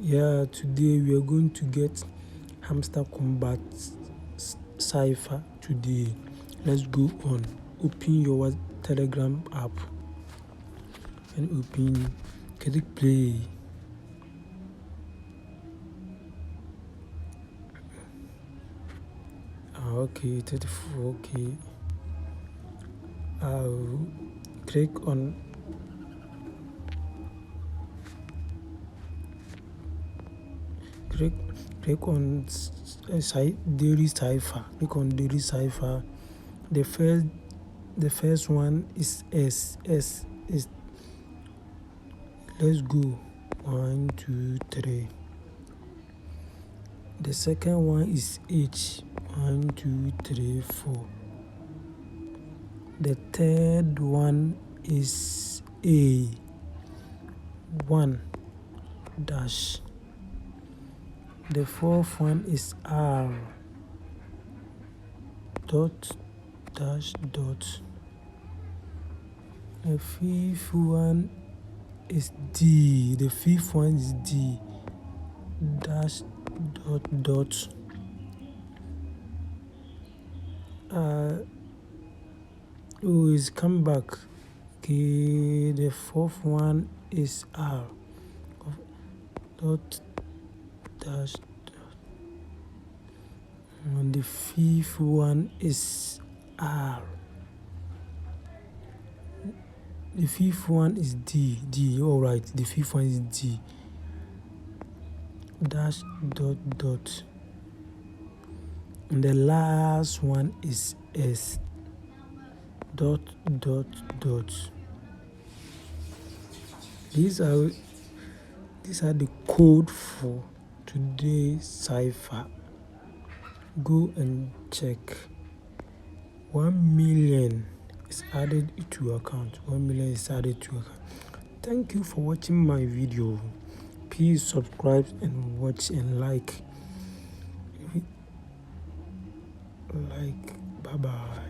Yeah, today we are going to get Hamster Kombat Cipher today. Let's go on. Open your Telegram app and open. Click play. Okay, 34. Okay. I'll click on. Click on daily cipher. Click on daily cipher. The first one is S. S is. Let's go. 1, 2, 3. The second one is H. 1, 2, 3, 4. The third one is A. 1 dash. The fourth one is R. Dot dash dot. The fifth one is D. The fifth one is D. Dash dot dot. It's come back. Okay, the fourth one is R. Dot dash dot. And the fifth one is R. The fifth one is D. D. All right. The fifth one is D. Dash dot dot. And the last one is S. Dot dot dot. These are the code for today's cipher. Go and check. 1 million is added to your account. 1 million is added to your account. Thank you for watching my video. Please subscribe and watch and like. Bye bye.